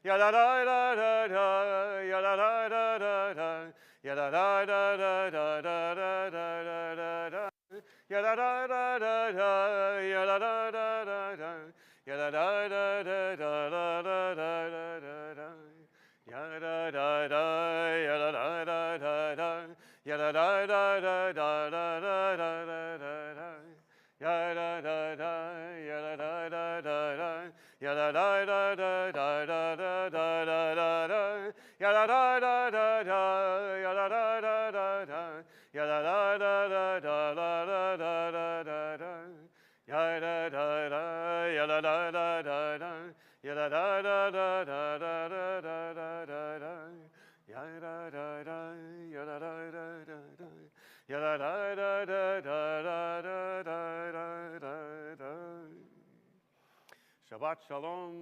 ya da da da da da, ya da da da da da, ya da da da da da da da da da da. Ya da da da da da, ya da da da da da, ya da da da da da da da da da da. Ya da da da, ya da da da da da, ya da da da da da da da da da da. Ya da da da, ya da da da da da, ya da da da da da da da da da da. Ya da da da da da, ya da da da da da, ya da da da da da da da da da da. Ya da da da, ya da da da da da, ya da da da da da da da da da da. Ya da da da, ya da da da da da, ya da da da da da da da da da da. Shabbat Shalom.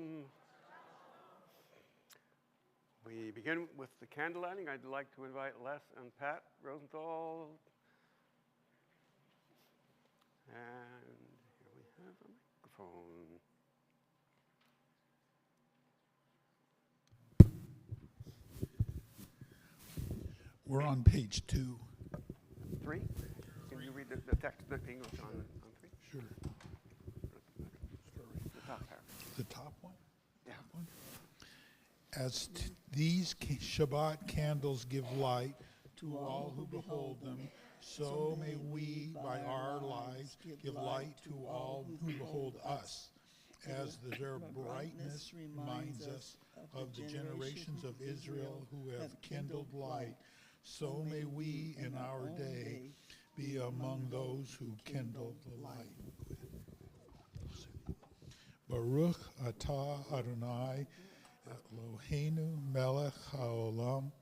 We begin with the candle lighting. I'd like to invite Les and Pat Rosenthal. And here we have a microphone. We're on page 2. 3? Can you read the text, the English on 3? Sure. The top paragraph. The top one? Yeah. Top one? As these Shabbat candles give light to all who behold them, so may we, by our lives, give light to all who behold us, as their brightness reminds us of the generations of Israel who have kindled light. So may we, in our day, be among those who kindle the light. Baruch atah Adonai Eloheinu melech haolam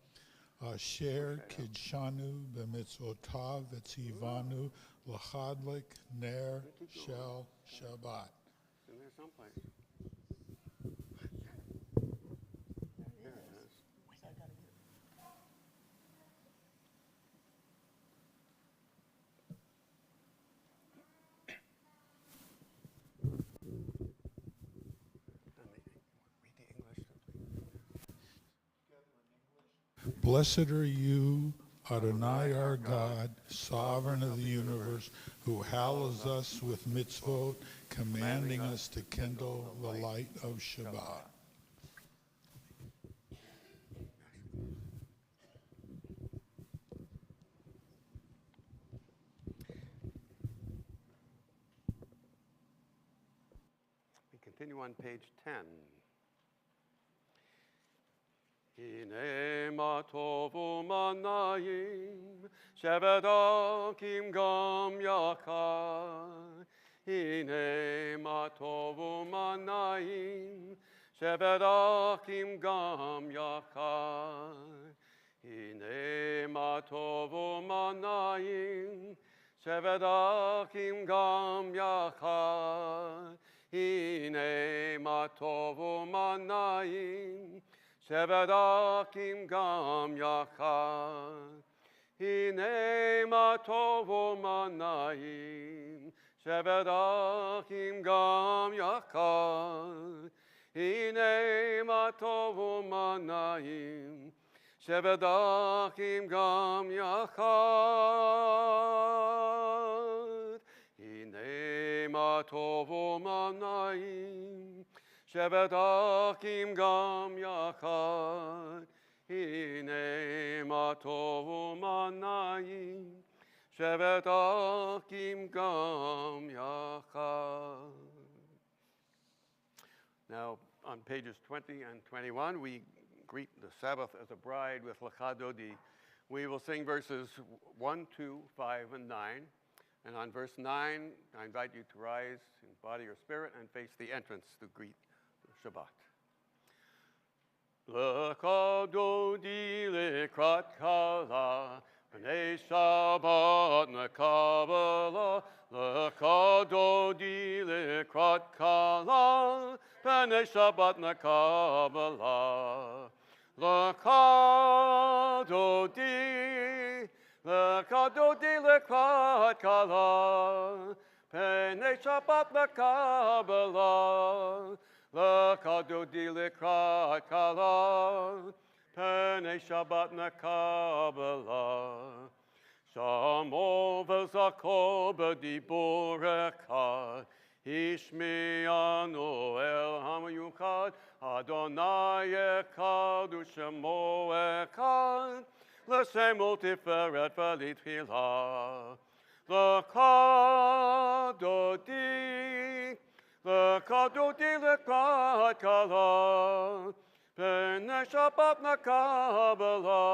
asher kidshanu b'mitzvotav v'tzivanu l'chadlik ner shel Shabbat. In there someplace. There it is. Blessed are you, Adonai our God, sovereign of the universe, who hallows us with mitzvot, commanding us to kindle the light of Shabbat. We continue on page 10. Hine ma tovu manayim shebedakim gam yachad. Hine ma tovu manayim shebedakim gam yachad. Hine ma tovu manayim shebedakim gam yachad. Hine ma tovu manayim shebedakim gam yachad. Hine ma tovu manayim shebedakim gam yachad. Hine ma tovu manayim shebedakim gam yachad. Hine ma tovu manayim shebedakim gam yachad. Hine ma tovu manayim shebedakim gam yachad. Now, on pages 20 and 21, we greet the Sabbath as a bride with Lecha Dodi. We will sing verses 1, 2, 5, and 9. And on verse 9, I invite you to rise in body or spirit and face the entrance to greet Shabbat. Lecha Dodi lekrat kala, b'nei Shabbat nekabala. Lecha Dodi lekrat kala, b'nei Shabbat nekabala. Lecha Dodi lekrat kala, b'nei Shabbat nekabala. L'kado di l'krat kala, Pene Shabbat nakabala. Shamo v'zako b'diburecha, Ishmi'anu el hamayukad, Adonai echad u'shemo echad, L'shemo tiferet v'litchila. L'kado di l'krat kala, Pene Shabbat nakabala.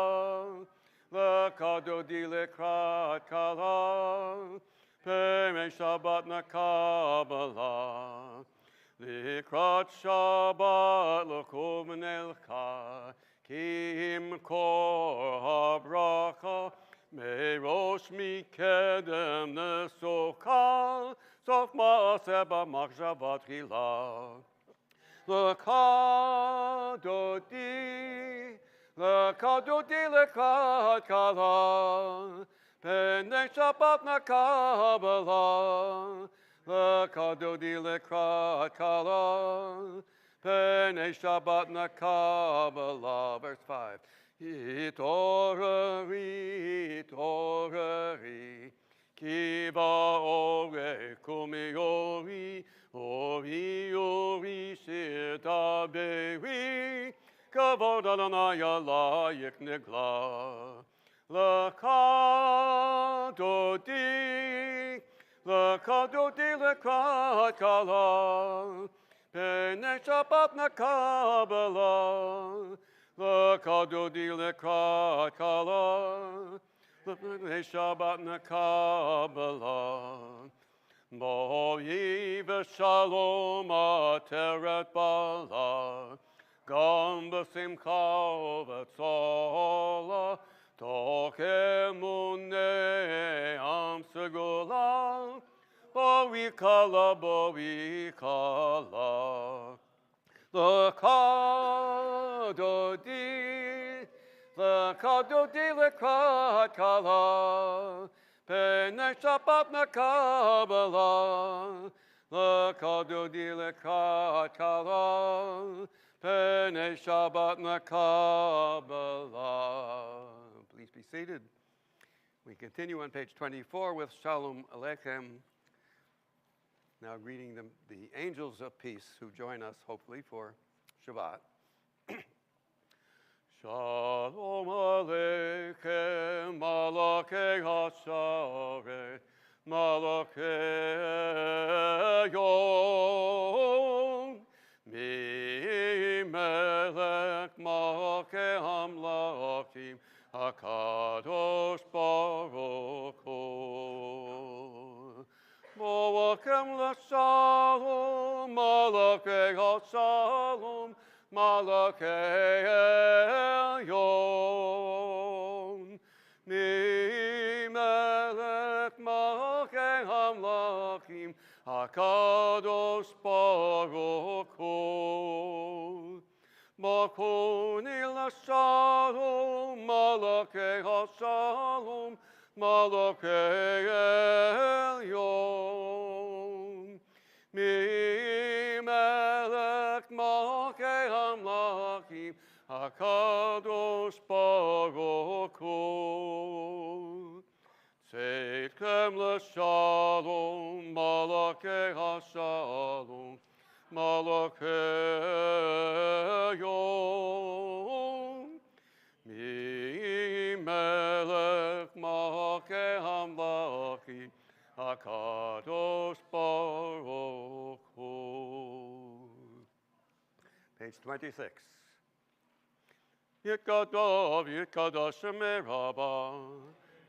L'kado di l'krat kala, Pene Shabbat nakabala. L'krat Shabbat l'kov menelcha, Ki imkor habracha, Merosh mikedem nesoka, Sof ma'aseh b'machshava tchila. L'kado di l'krat kala, Pene Shabbat nakabala. L'kado di l'krat kala, Pene Shabbat nakabala. Verse 5. Itorari, itorari, Kiva ore kumi ori, ori ori shirtaberi, Kavod Adonai alayik nigla. L'kado di l'krat kala, Pene Shabbat nakabala. L'kado di l'krat kala, Pene Shabbat nakabala. Bo'yi v'shalom ateret bala, Gam b'simcha v'tzola, Toch emunei am segula, Bo'yi kala, bo'yi kala. L'kado di l'krat kala, Pene Shabbat nakabala. L'kado di l'krat kala, Pene Shabbat nakabala. Please be seated. We continue on page 24 with Shalom Aleichem. Now greeting the angels of peace who join us, hopefully, for Shabbat. Shalom Aleichem, Malakei HaSharet, Malakei Yom, Mi-melech Malakei Hamlakim, HaKadosh Baruch Hu. Malachem l'shalom, Malakei HaShalom, Malakei Elyon. Mi-melech Malakei Hamlakim, HaKadosh Baruch Hu. Makoni l'shalom, Malakei HaShalom, Malakei Elyon. Mi-melech Malakei Hamlakim, HaKadosh Baruch Hu. Tzedkem l'shalom, Malakei HaShalom, Malakei Elyon. Mi-melech Malakei Hamlakim, HaKadosh Baruch Hu. Page 26. Yitkadav, Yitkadash Meraba,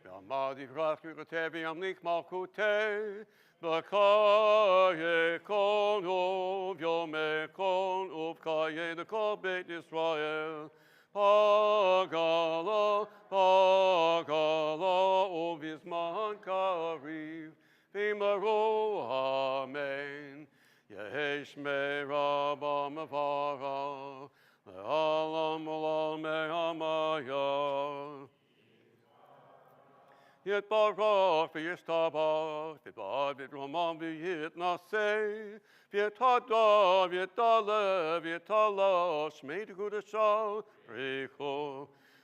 V'amad Yivrach Yurate V'yamlik Malkute, V'kaye Kol Uv Yomei Kol Uv Kaye L'Kol Beit Yisrael, Pagala, Pagala, Uvizman Kariv, V'maru Amen. Yehesh Meraba Mavara, Le'alam Olam Me'amaya. Yet barak v'yishtabach, v'bad v'roman v'yitnaseh, v'yetada, v'yetale, v'yetala, shmei d'kudashah, richu.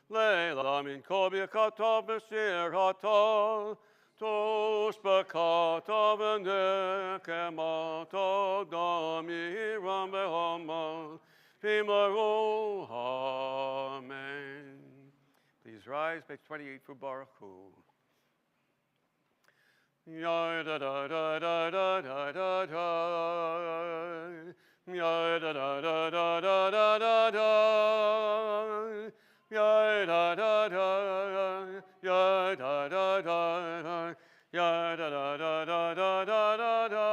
Leila min kol b'yakatav v'shir hata, tosh b'katav v'nekemata, damiram v'hama, v'maru, amen. Please rise, page 28 for Baruch Hu. Ya da da da da da da da da. Ya da da da da da da da da. Ya da da da. Ya da da da. Ya da da da da da da da da.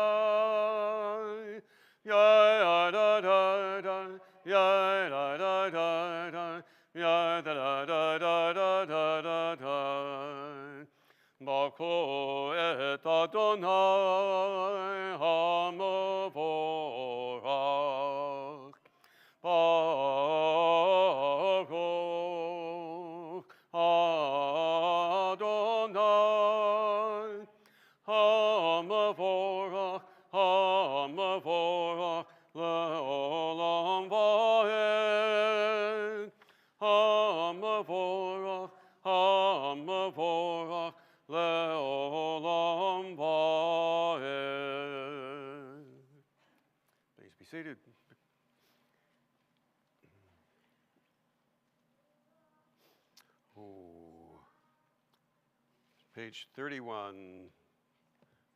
Ya da da da. Ya da da da da. Ya da da da da da da da da. Bako et Adonai hamavorach. Baruch Adonai hamavorach, hamavorach leolam vaed. Hamavorach, hamavorach leolam vaed. Please be seated. Oh. Page 31.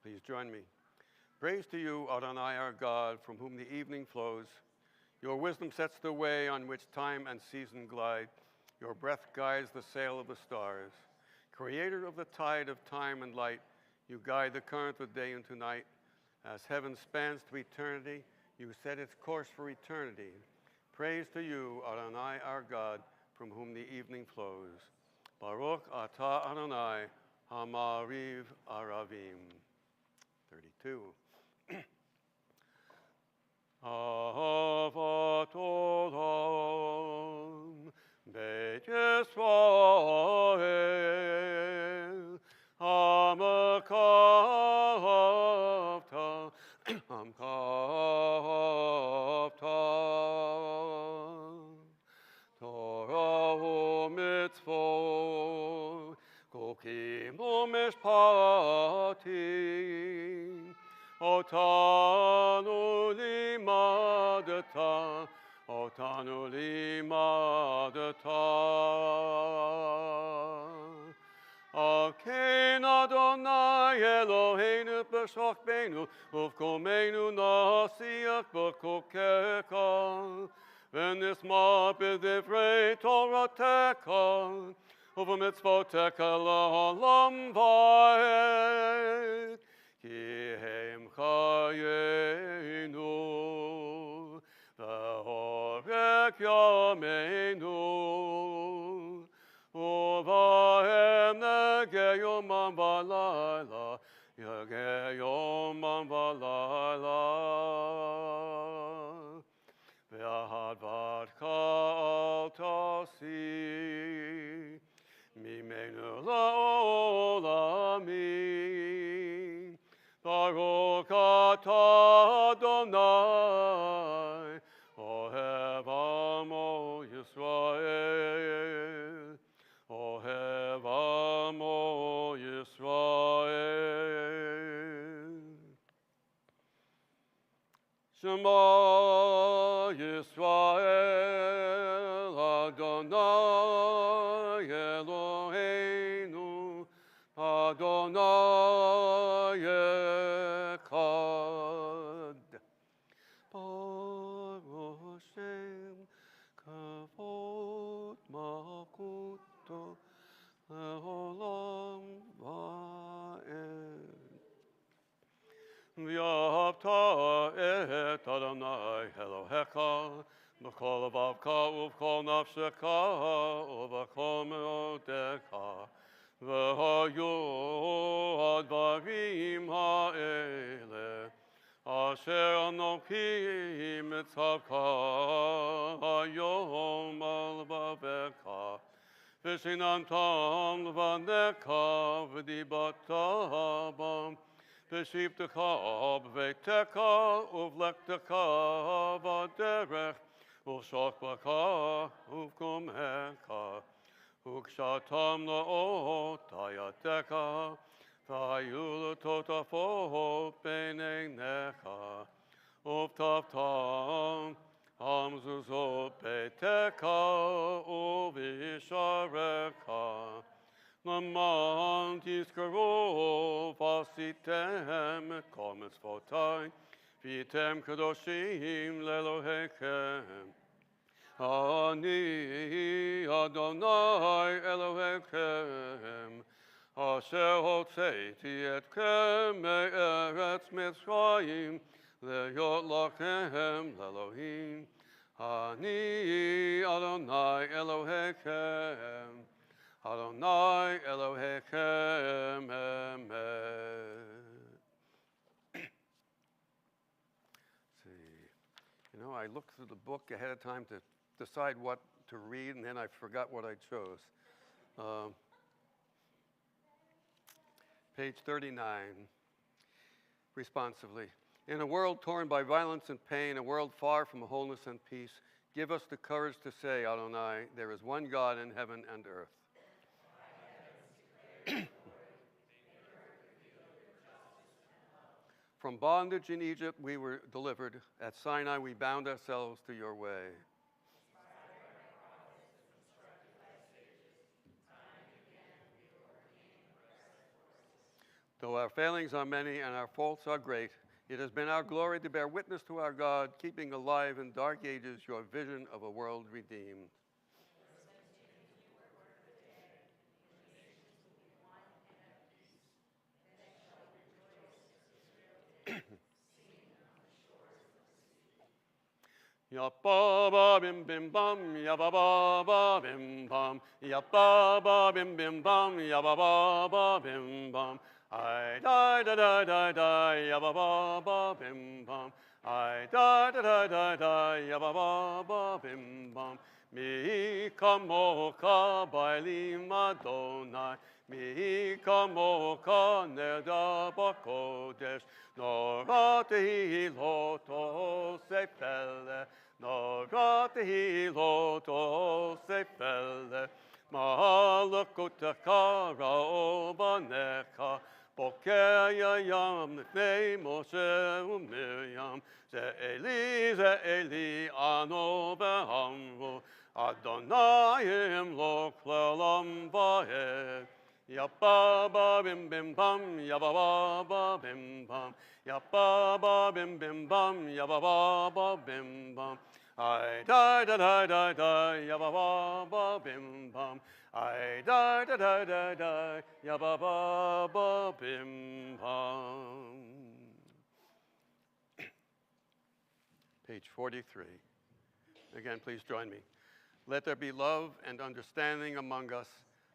Please join me. Praise to you, Adonai, our God, from whom the evening flows. Your wisdom sets the way on which time and season glide. Your breath guides the sail of the stars. Creator of the tide of time and light, you guide the current of day into night. As heaven spans to eternity, you set its course for eternity. Praise to you, Adonai, our God, from whom the evening flows. Baruch atah Adonai, hamariv aravim. 32. Ahavat olam, Beit Yisrael, Amakavta, Amkavta, Torah u'mitzvot, Kokim u'mishpatim, Otanu limadata, Otanu limadata. Akein Adonai Eloheinu b'shachbenu, uv'komenu nasiach b'kokecha, v'nisma b'divrei Toratecha, uv'mitzvotecha la'olam va'ed. Ki hem chayenu, v'horek yameinu, uvahem nege yomam v'layla, yege yomam v'layla. V'hadvarka al tasi, mimenu la'olamim. Baruch atah Adonai, ohev amo Yisrael, ohev amo Yisrael. Shema Yisrael, Adonai Eloheinu, Adonai Echad. Baruch Hashem, kavod malchuto, le'olam va'ed. V'ahavta et Adonai Elohecha, b'kol levavcha u'b'kol nafshecha u'b'kol me'odecha. V'hayu advarim ha'ele, asher anochi mitzavcha hayom al bavecha, V'shinan tam l'vanecha v'dibata bam. V'shivtecha b'veitecha uv'lechtecha v'derech uv'shokbecha uv'kumecha ukshatam la'ot hayatecha v'hayu l'totafot b'neinecha uv'tavtam hamzuzot beitecha uv'isharecha Laman tizkaro vasitem kol mitzvotai v'yitem kadoshim lelohechem Ani Adonai Elohechem Asher hotzeiti etchem me'eretz Mitzrayim le'yot lachem le'Elohim Ani Adonai Elohechem Adonai Elohechem Emet. See, I looked through the book ahead of time to decide what to read, and then I forgot what I chose. Page 39, responsively. In a world torn by violence and pain, a world far from wholeness and peace, give us the courage to say, Adonai, there is one God in heaven and earth. From bondage in Egypt we were delivered. At Sinai we bound ourselves to your way. Though our failings are many and our faults are great, it has been our glory to bear witness to our God, keeping alive in dark ages your vision of a world redeemed. Ya ba ba bim bim bum, ya ba ba bim bum, ya ba bim bim bum, ya ba bim bum. I da da da da da, ya ba bim bum. I da da da da da, ya ba bim bum. Mi kamocha bailim Adonai, mi kamocha neda bakodesh, norati loto sepele. Norati loto sepele, malakotaka raobanecha, bokeya yam nefnei Moshe u'Miriam, ze Eli ano behamru, Adonai lo klelam va'ed. Ya ba bim bim bum, ya ba bim bum, ya ba bim bim bum, ya ba bim bum. I da da da da da, ya ba bim bum. I da da da da da, ya ba bim bum. Page 43. Again, please join me. Let there be love and understanding among us.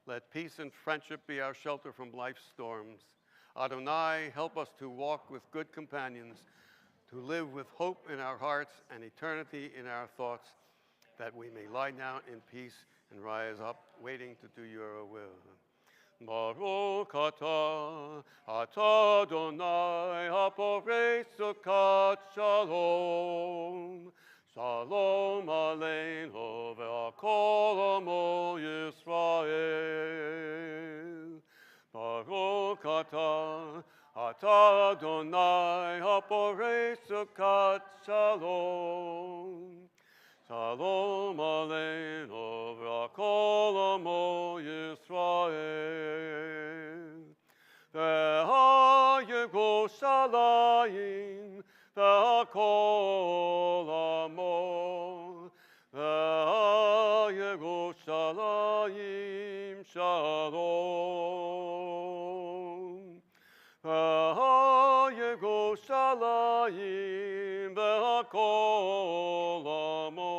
Let peace and friendship be our shelter from life's storms. Adonai, help us to walk with good companions, to live with hope in our hearts and eternity in our thoughts, that we may lie down in peace and rise up, waiting to do your will. Baruch atah Adonai haporei sukkot shalom. Shalom aleinu ve'akol amo Yisrael. Baruch atah Adonai haporei sukkot shalom. Shalom aleinu ve'akol amo Yisrael. Ve'ha'Yerushalayim ve'akol amo. Ve'ha'Yerushalayim shalom. Ve'ha'Yerushalayim ve'akol amo.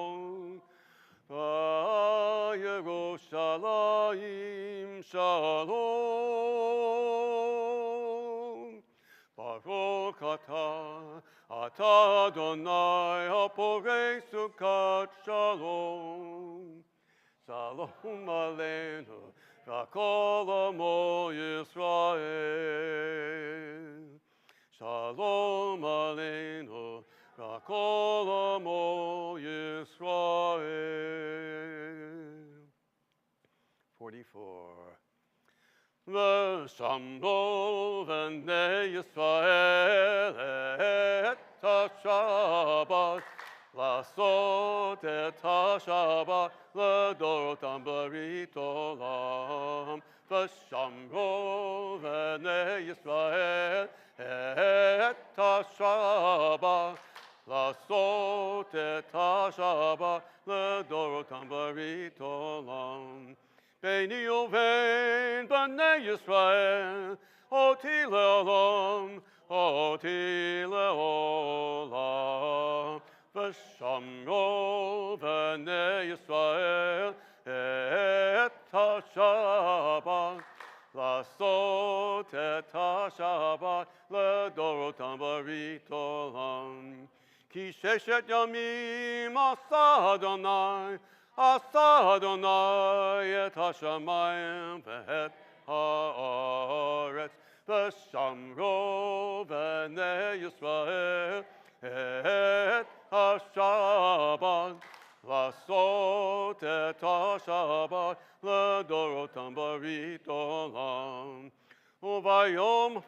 Ve'ha'Yerushalayim shalom. Baruch atah Adonai haporei sukkot shalom. Shalom Aleinu, V'kol Amo Yisrael. Shalom Aleinu, V'kol Amo Yisrael. 44. V'shamro v'nei Yisrael et ha-Shabbat, לעשות את השבת לדורותם ברית עולם. ושמרו בני ישראל את השבת, לעשות את השבת לדורותם ברית עולם. ביני ובין בני ישראל, אותי לעולם, אותי לעולם. ושמרו בני ישראל את השבת, לעשות את השבת לדורותם ברית עולם. כי ששת ימים עשה אדוני את השמיים ואת הארץ, ושמרו בני ישראל את השבת, לעשות את השבת לדורותם ברית עולם. וביום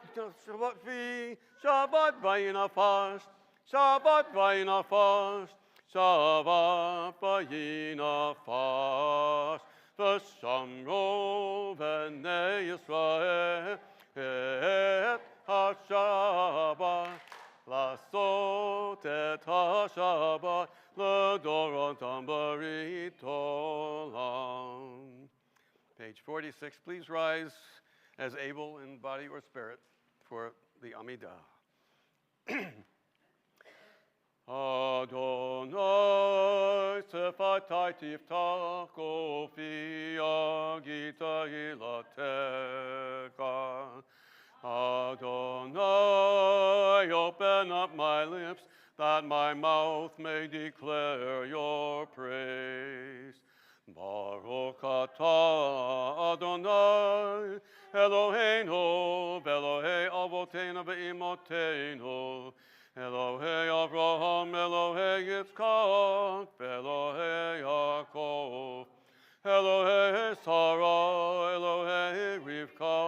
שבת וינפש, שבת וינפש, שבת וינפש, ושמרו בני ישראל את השבת, לעשות את השבת לדורותם ברית עולם. Page 46, please rise as able in body or spirit for the Amidah. Adonai sefatai tiftach kofi agita ilateka. Adonai, open up my lips, that my mouth may declare your praise. Baruch atah Adonai, Eloheinu, Elohei Avoteinu ve'imoteinu, Elohei Avraham, Elohei Yitzchak, Elohei Yaakov, Elohei Sarah, Elohei Rivka,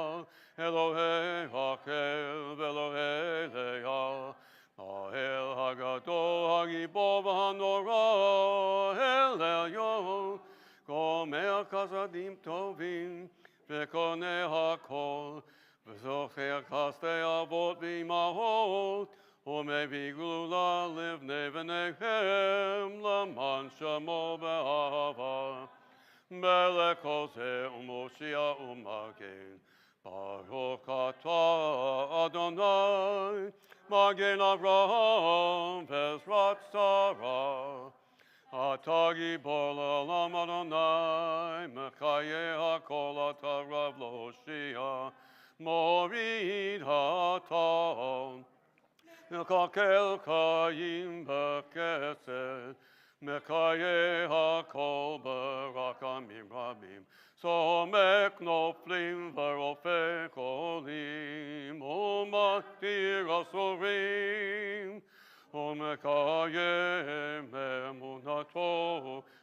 Elohei Hakel, Elohei Leah, Ha'el Hagadol, Hagibor v'Hanora, El Elyon, Gomer Chasadim Tovim, V'konei Hakol, V'zocher Chasdei Avot v'Imahot, Umevei Gula Livnei V'nechem, L'man Shemo Be'ahava, Melech Hoseh u'Moshia u'Magen, Baruch atah Adonai, Magen Avraham v'Ezrat Sarah. Atah gibor l'olam Adonai, Mechayeh hakol atah Rav l'Hoshia, Morid hatah. Mekakel kayim b'kesed, Mechayeh hakol b'rakamim rabim. Somek noflim v'rofeh cholim, u'matir asurim, u'mekayem emunato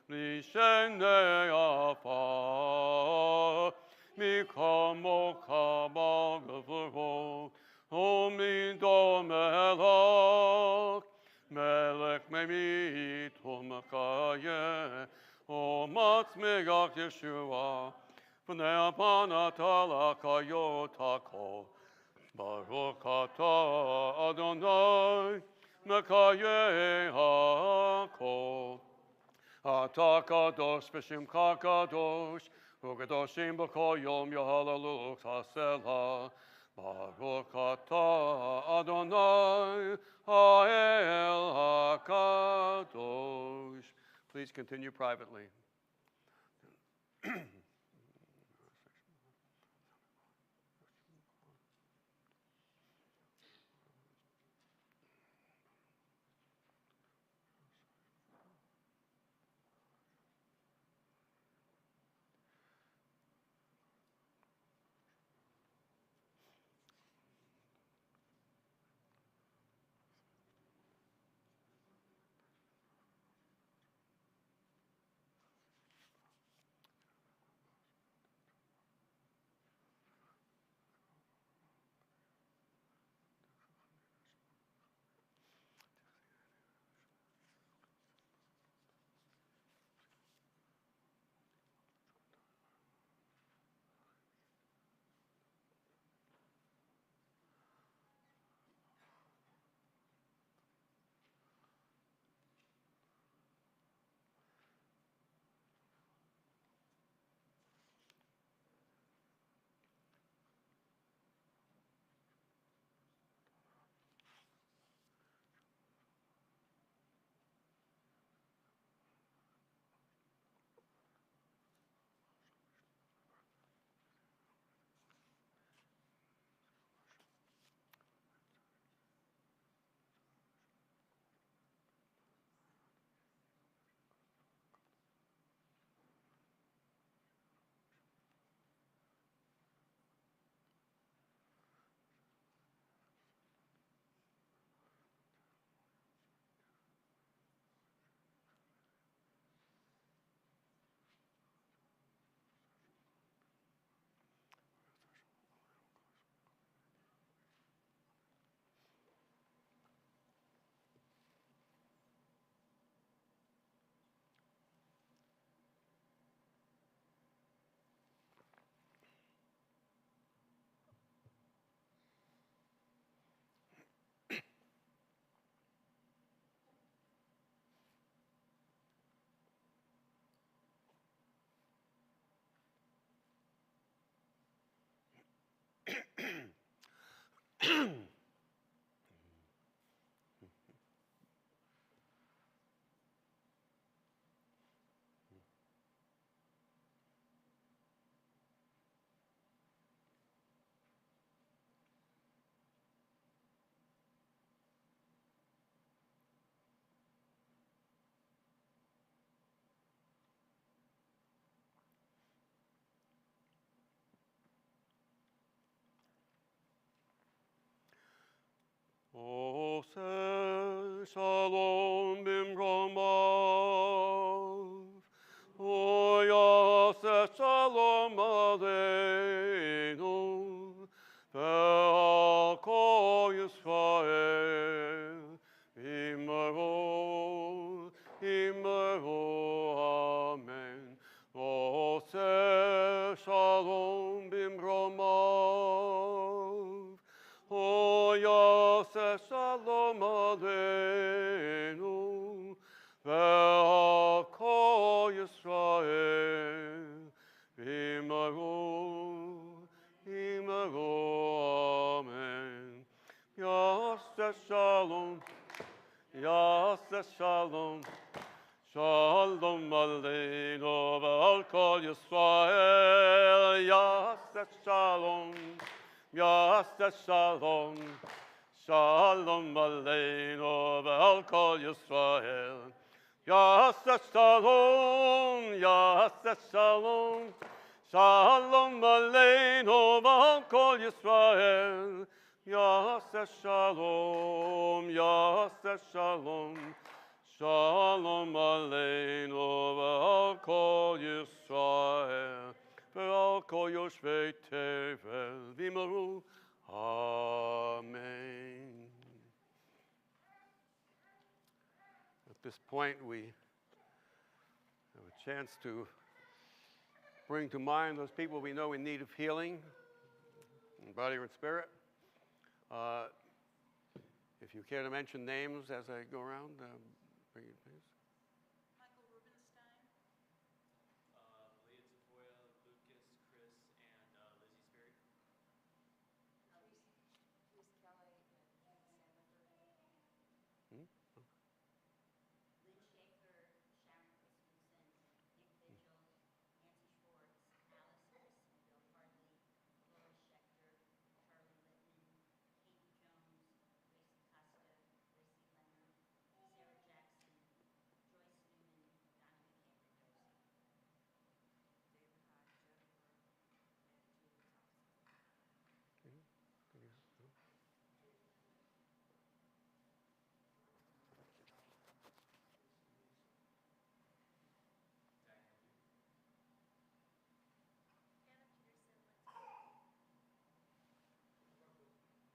l'shenei afar, mikamo kabal gevurot, u'mido melech, melech memit u'mekayem, u'matzmigach Yeshua, v'nei apanata l'kayot hakol. Baruch atah Adonai, Mekayeh hakol. Atah kadosh v'shimcha kadosh, u'kadoshim b'kol yom yahalelu chasela. Baruch atah Adonai, ha'el hakadosh. Please continue privately. Ose shalom bimromav. Oyase shalom aleinu. Ve'al kol Yisrael. Imaru, imaru, amen. Ose shalom bimromav. Oyase shalom aleinu. Ve'al kol Yisrael. Imaru, imaru, amen. Yase shalom. Yase shalom. Shalom aleinu ve'al kol Yisrael. Yase shalom. Yase shalom. Shalom aleinu ve'al kol Yisrael. Yase shalom. Yase shalom. Shalom aleinu ve'al kol Yisrael. Yase shalom. Yase shalom. Shalom aleinu ve'al kol Yisrael, ve'al kol yoshvei tevel v'yimaru. Amen. At this point, we have a chance to bring to mind those people we know in need of healing, in body or in spirit. If you care to mention names as I go around, bring it, please. Michael Rubenstein. Leah Tafoya, Lucas, Chris, and Lizzie Sperry. Reese Kelly and June Sandiford. Hmm? Lynn Schaefer, Sharon Christensen, Nick Vigil, Nancy Schwartz, Alice Chris and Bill Hartley, Laura Schechter, Charlie Littman, Katie Jones, Gracie Costa, Gracie Leonard, Sarah Jackson, Joyce Newman, Donnie McCain-Mendoza. David Hahn, Jennifer, and Julie Thompson. Anna Peterson,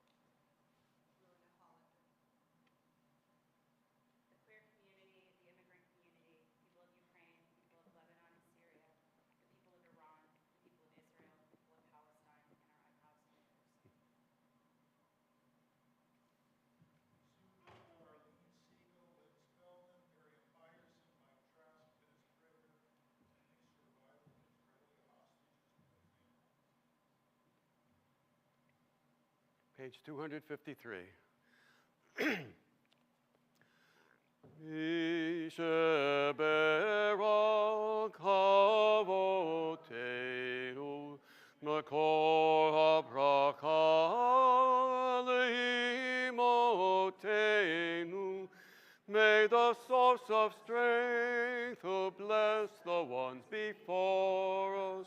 Lillian Hollander. The queer community, the immigrant community, people of Ukraine, people of Lebanon and Syria, the people of Iran, the people of Israel, the people of Palestine, and our IPOS members. Sue Arlene Siegel, Lynn Spellman, Miriam Myerson, Mike Trask, Dennis Prager, and any surviving Israeli hostages and their families. Page 253. Yisheberak Avotenu, Makor HaBraka Leimotenu. May the source of strength who bless the ones before us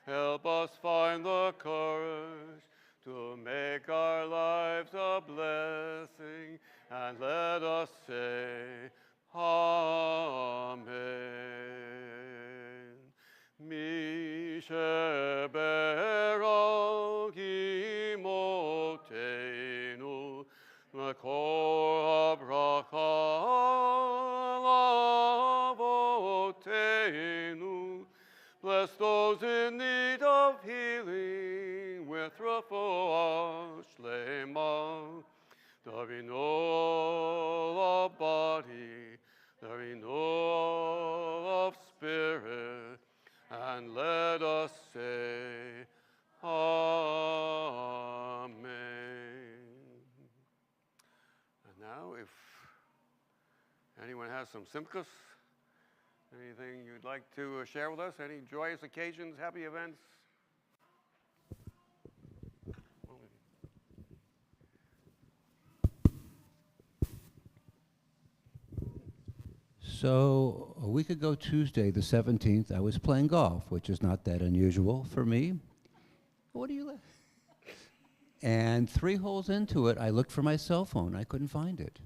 help us find the courage to make our lives a blessing, and let us say, Amen. Misheberach imotenu, Makor habracha lavotenu. Bless those in need of healing with refuah shlema, the renewal of body, the renewal of spirit, and let us say, Amen. And now, if anyone has some simchas, anything you'd like to share with us, any joyous occasions, happy events? So a week ago Tuesday, the 17th, I was playing golf, which is not that unusual for me. What do you And 3 holes into it, I looked for my cell phone. I couldn't find it.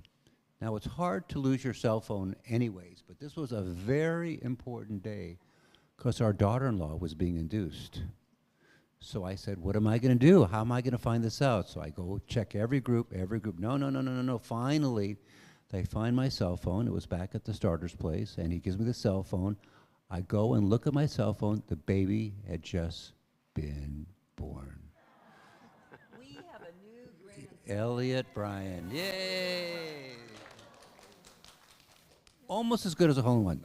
Now, it's hard to lose your cell phone anyways, but this was a very important day because our daughter-in-law was being induced. So I said, what am I going to do? How am I going to find this out? So I go check every group. No. Finally, they find my cell phone. It was back at the starter's place, and he gives me the cell phone. I go and look at my cell phone. The baby had just been born. We have a new grandson. Elliot Bryan. Yay! Almost as good as a home run.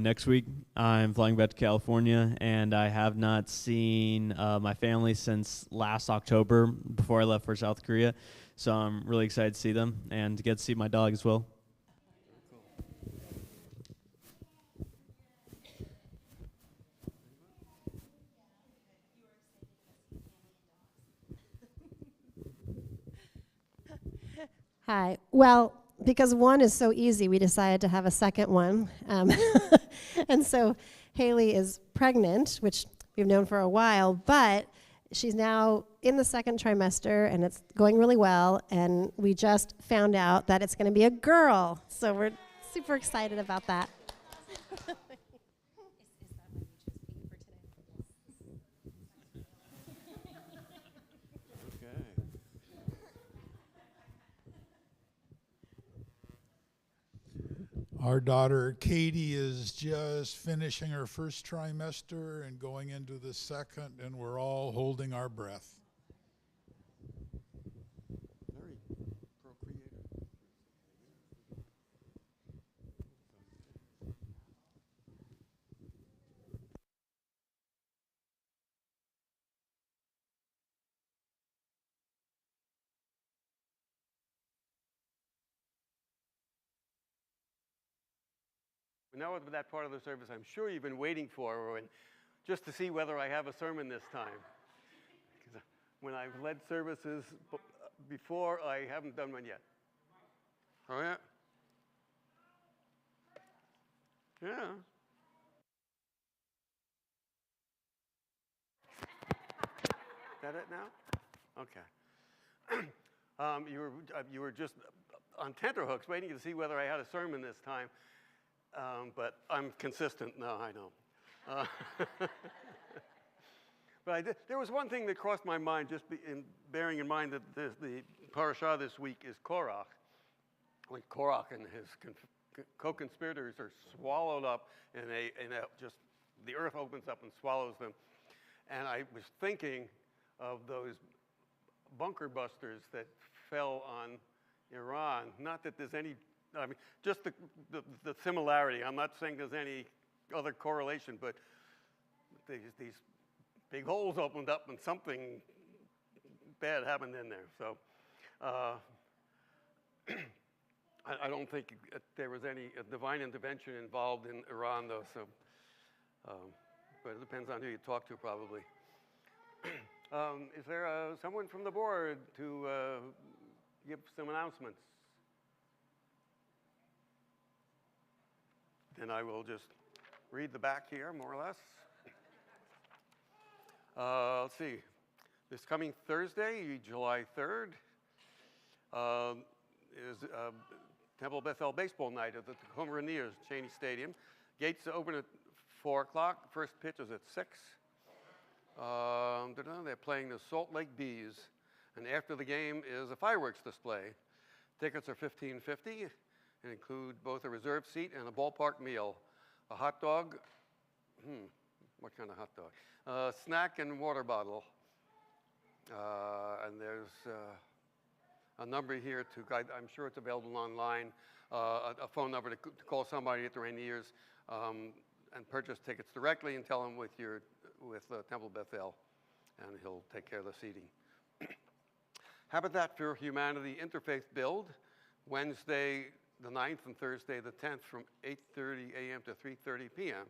Next week, I'm flying back to California, and I have not seen my family since last October before I left for South Korea. So I'm really excited to see them and to get to see my dog as well. Hi. Well, because one is so easy, we decided to have a second one. And so Haley is pregnant, which we've known for a while, but she's now in the second trimester, and it's going really well. And we just found out that it's going to be a girl. So we're super excited about that. Okay. Our daughter Katie is just finishing her first trimester and going into the second, and we're all holding our breath. Very procreative. Now with that part of the service I'm sure you've been waiting for, and just to see whether I have a sermon this time. Because when I've led services before, I haven't done one yet. Oh, yeah? Yeah. Is that it now? Okay. You were just on tenterhooks waiting to see whether I had a sermon this time. But I'm consistent. No, I know. But there was one thing that crossed my mind, just bearing in mind that the parashah this week is Korach. When Korach and his co-conspirators are swallowed up, and just the earth opens up and swallows them. And I was thinking of those bunker busters that fell on Iran. Not that there's any, I mean, just the similarity. I'm not saying there's any other correlation, but these big holes opened up and something bad happened in there. So I don't think there was any divine intervention involved in Iran, though. So, but it depends on who you talk to, probably. Is there someone from the board to give some announcements? Then I will just read the back here, more or less. Let's see. This coming Thursday, July 3rd, is Temple Beth baseball night at the Tacoma Rainiers, Cheney Stadium. Gates open at 4 o'clock. First pitch is at 6. They're playing the Salt Lake Bees. And after the game is a fireworks display. Tickets are $15.50 and include both a reserved seat and a ballpark meal. A hot dog, what kind of hot dog? Snack and water bottle. And there's a number here to guide. I'm sure it's available online. A phone number to call somebody at the Rainiers and purchase tickets directly, and tell them with Temple Beth, and he'll take care of the seating. Habitat for Humanity Interfaith Build, Wednesday the 9th and Thursday the 10th from 8:30 a.m. to 3:30 p.m.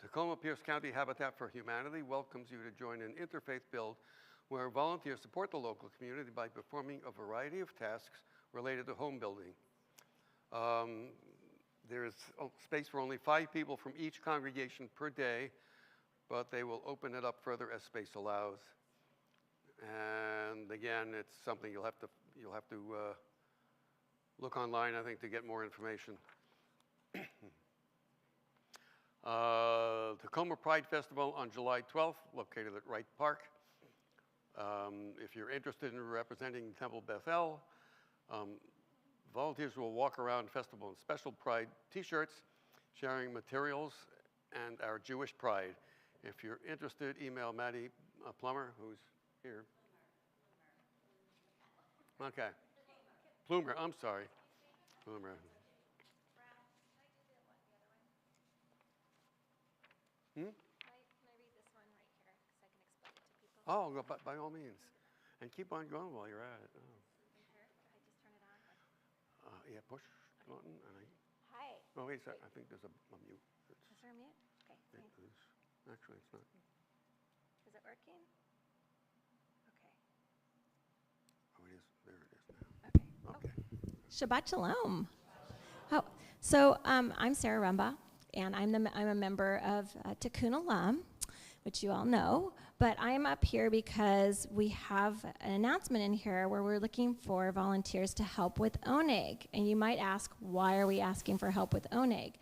Tacoma Pierce County Habitat for Humanity welcomes you to join an interfaith build where volunteers support the local community by performing a variety of tasks related to home building. There is space for only 5 people from each congregation per day, but they will open it up further as space allows. And again, it's something you'll have to look online, I think, to get more information. Tacoma Pride Festival on July 12th, located at Wright Park. If you're interested in representing Temple Beth, volunteers will walk around festival in special Pride t-shirts, sharing materials and our Jewish pride. If you're interested, email Maddie Plummer, who's here. Okay. Plumer, I'm sorry. Plumer. Can I read this one right here so I can explain it to people? Oh, by all means. And keep on going while you're at it. Oh. Here, I just turn it on. Yeah, push button. And Hi. oh, wait a second. I think there's a mute. Is there a mute? Okay, thanks. Actually, it's not. Is it working? Okay. Oh, it is. There it is now. Okay. Shabbat Shalom. Oh, so I'm Sarah Rumba, and I'm a member of Tikkun Olam, which you all know. But I'm up here because we have an announcement in here where we're looking for volunteers to help with Oneg. And you might ask, why are we asking for help with Oneg?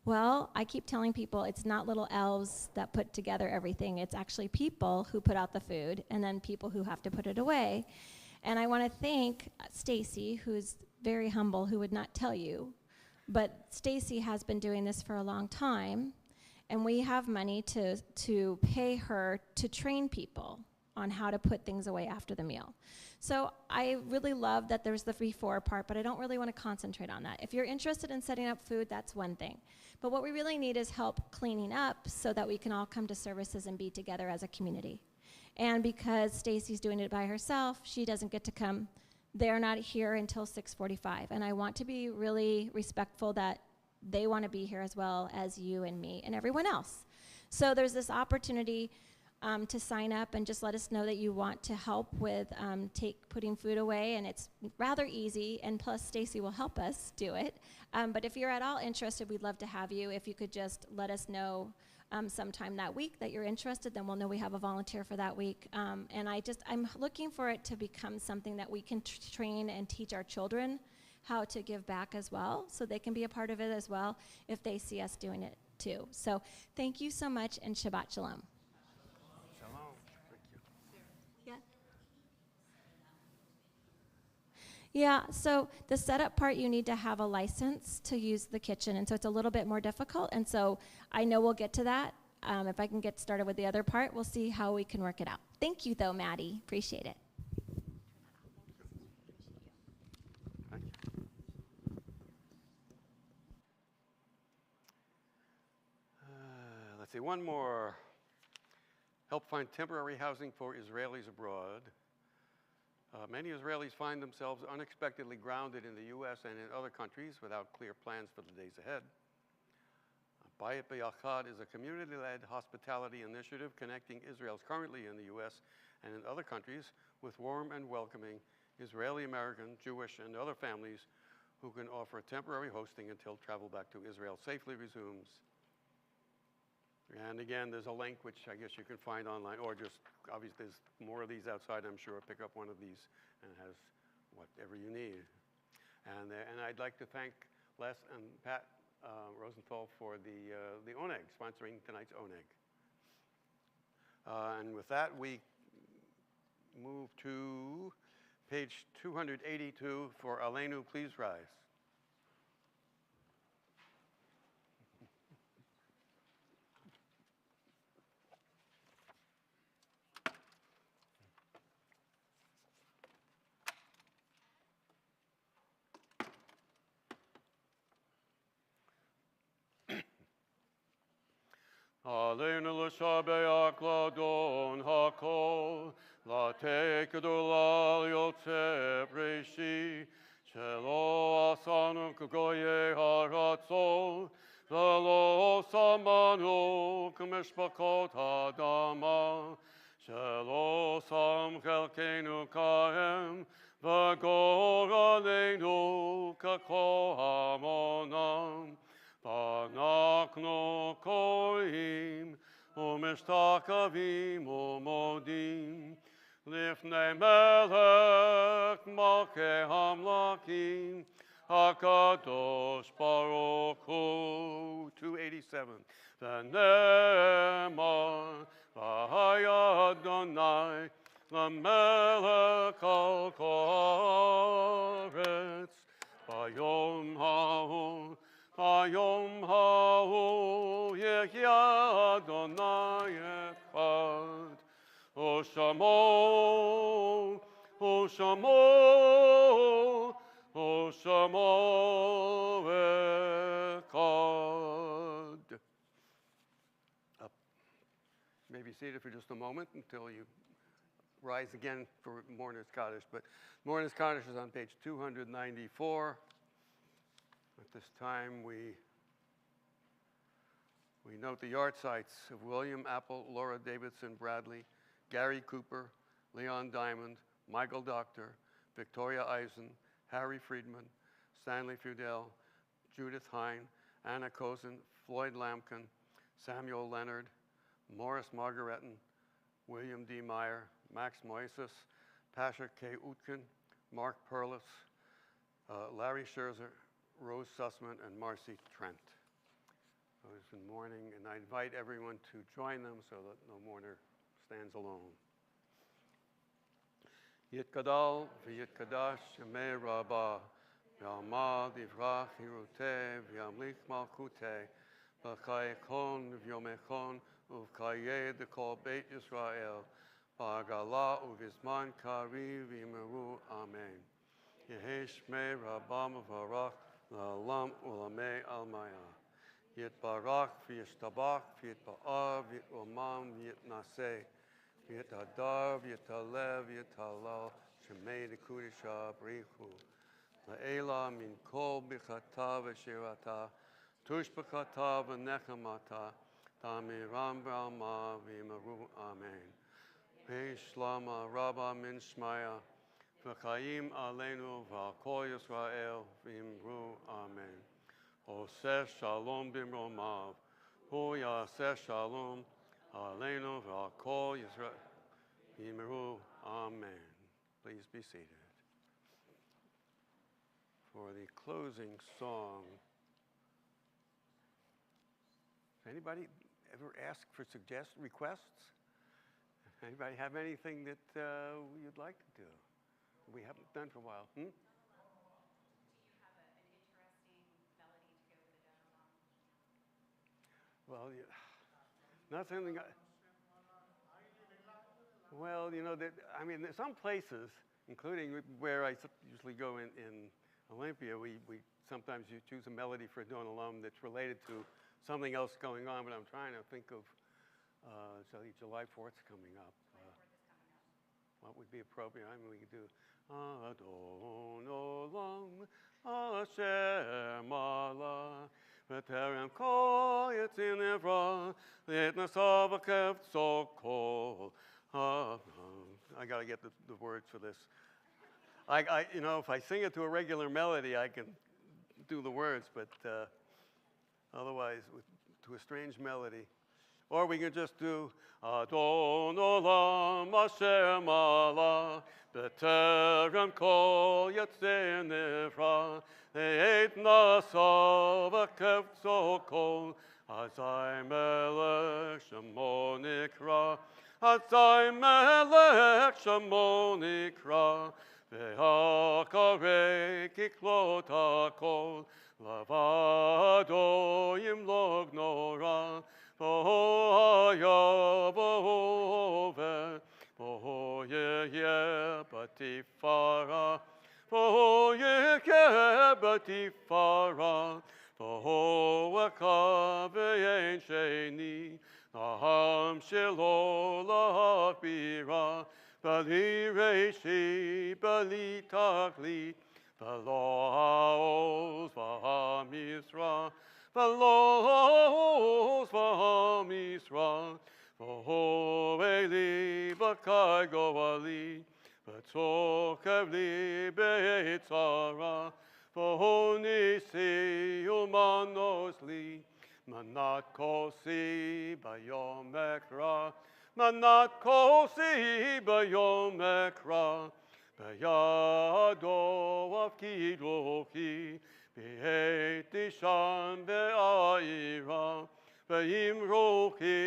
Well, I keep telling people it's not little elves that put together everything. It's actually people who put out the food and then people who have to put it away. And I want to thank Stacy, who's very humble, who would not tell you. But Stacy has been doing this for a long time, and we have money to pay her to train people on how to put things away after the meal. So I really love that there's the before part, but I don't really want to concentrate on that. If you're interested in setting up food, that's one thing. But what we really need is help cleaning up so that we can all come to services and be together as a community. And because Stacy's doing it by herself, she doesn't get to come. They're not here until 6:45. And I want to be really respectful that they want to be here as well as you and me and everyone else. So there's this opportunity to sign up and just let us know that you want to help with putting food away, and it's rather easy, and plus Stacy will help us do it. But if you're at all interested, we'd love to have you. If you could just let us know sometime that week that you're interested, then we'll know we have a volunteer for that week. And I'm looking for it to become something that we can train and teach our children how to give back as well, so they can be a part of it as well if they see us doing it too. So thank you so much, and Shabbat Shalom. Shalom. Thank you. Yeah, so the setup part, you need to have a license to use the kitchen, and so it's a little bit more difficult, and so I know we'll get to that. If I can get started with the other part, we'll see how we can work it out. Thank you, though, Maddie. Appreciate it. Thank you. Let's see, one more. Help find temporary housing for Israelis abroad. Many Israelis find themselves unexpectedly grounded in the U.S. and in other countries without clear plans for the days ahead. Bayit B'Yachad is a community-led hospitality initiative connecting Israelis currently in the U.S. and in other countries with warm and welcoming Israeli American, Jewish, and other families who can offer temporary hosting until travel back to Israel safely resumes. And again, there's a link which I guess you can find online, or just, obviously there's more of these outside, I'm sure. Pick up one of these and it has whatever you need. And I'd like to thank Les and Pat Rosenthal for the Oneg, sponsoring tonight's Oneg. And with that, we move to page 282 for Aleinu, Please Rise. Aleinu l'shabeach l'adon hakol, la'tei kedula yotze breishi, shelo asanu k'goyei haratzon, v'lo samanu k'mishpakot ha'adama, shelo sam chelkeinu kahem, v'gor aleinu k'kol hamonam. משתחווים ומודים לפני מלך מלכי המלכים הקדוש ברוך הוא. 287. ונאמר והיה אדוני למלך על כל הארץ ביום ההוא יחיה אדוני אחד ושמו אחד. Maybe seated for just a moment until you rise again for Mourner's Kaddish. But Mourner's Kaddish is on page 294. At this time, we note the yard sites of William Apple, Laura Davidson Bradley, Gary Cooper, Leon Diamond, Michael Doctor, Victoria Eisen, Harry Friedman, Stanley Fudel, Judith Hine, Anna Cozen, Floyd Lampkin, Samuel Leonard, Morris Margaretin, William D. Meyer, Max Moises, Pasha K. Utkin, Mark Perlis, Larry Scherzer, Rose Sussman, and Marcy Trent. Those in mourning, and I invite everyone to join them so that no mourner stands alone. Yitkadal v'yitkadash yemei rabbah v'alma divrach hiruteh v'yamlich malchuteh v'chayekon v'yomechon uv'kayeh dekol beit Yisrael v'agala uv'izman kari v'yimeru amen. Yehi shmei rabbah mevarach la'olam u'lamei almayah. Yitbarach v'yishtabach v'yitba'ar v'yitomam v'yitnaseh v'yitadar v'yitalev v'yitalal shemei dekudisha brichu la'ela min kol bichata v'shirata tush b'chata v'nechamata tamiram b'alma v'yimaru amen. V'shlama rabba min shmaya v'chayim aleinu v'al kol Yisrael v'yimru amen. Oseh shalom b'mromav, hu yaseh shalom aleinu v'al kol Yisrael v'yimru amen. Please be seated. For the closing song, does anybody ever ask for requests? Anybody have anything that you'd like to do? We haven't done for a while. Do you have an interesting melody to go with the Donolam? Well, not something. Well, you know, I mean, there's some places, including where I usually go in Olympia, we sometimes you choose a melody for a Donolam that's related to something else going on, but I'm trying to think of, July 4th's coming up. What would be appropriate? I mean, we could do Adonolam Asher Mala V'terem kol Yitzin Evra V'yitnasav Akev Tzokol. I got to get the words for this. If I sing it to a regular melody, I can do the words, but otherwise, to a strange melody. Or we can just do Adonolam Asher Mala B'terem kol Yitzin Evra V'yitnasav Akev Tzokol Azai Melech Shemo Nikra Azai Melech Shemo Nikra Ve'akarei kiklot hakol Lavado yimlog nora V'hoya v'hover V'hoyeh batifara V'hoyeh batifara V'hoaka v'yein sheni Naham shelo lahbira Bali reishi, bali taklit, v'lo ha'oz v'ha'misra, v'lo ha'oz v'ha'misra, v'ho'eli v'kai go'ali, v'tzokev li be'etzara, v'ho'nisi u'manos li, Manat kosi bayom ekra. Manat kosi bayom ekra. Bayado afkidoki. Be'eti sham be'aira. Be'imrochi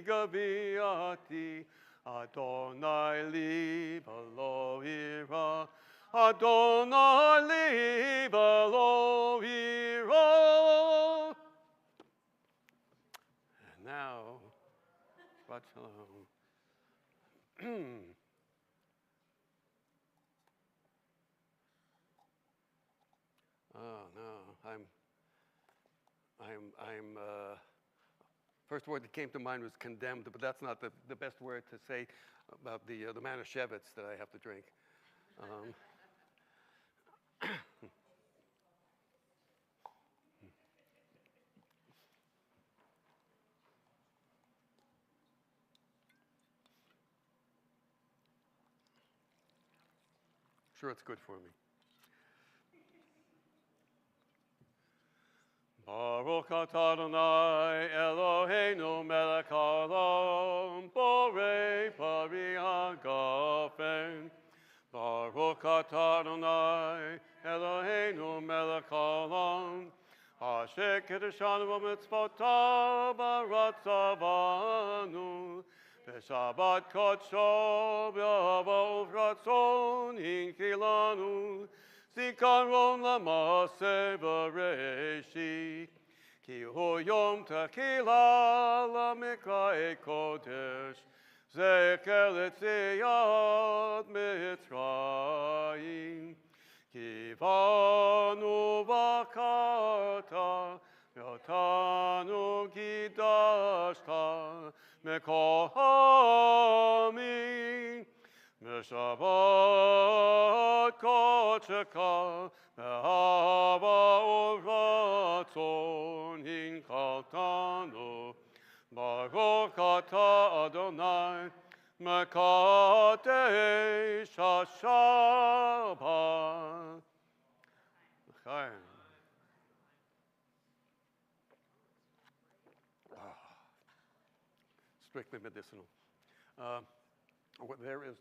gabiati. Adonai li b'lo ira. Adonai li b'lo ira. And now, Shabbat Shalom. Oh no, first word that came to mind was condemned, but that's not the best word to say about the Manischewitz that I have to drink. Sure, it's good for me. Baruch atah Adonai Eloheinu melech haolam borei pari hagafen. Baruch atah Adonai Eloheinu melech haolam asher kiddushanu b'mitzvotav baratzavanu b'shabbat kodsho b'hava uvratzon hinkilanu Zikaron lamase bereshit, ki hu yom tequila lamikra kodesh, zeker letziyat mitzrayim, ki vanu vakarta, yotanu gidashta, mekohamim, Meshavat kocheka, mehava uratzon hinkatanu, Baruch atah Adonai, mekadesh hashabbat. Strictly medicinal. There is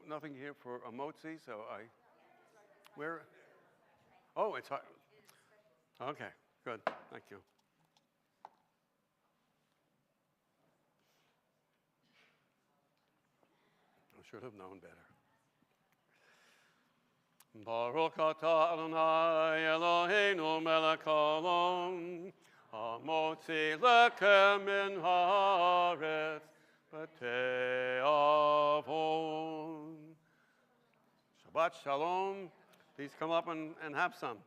nothing here for a motzi, so where? Oh, it's hot. Okay, good. Thank you. I should have known better. Baruch atah Adonai Eloheinu melech haolam, hamotzi lechem min haaretz. Shabbat Shalom. Please come up and have some.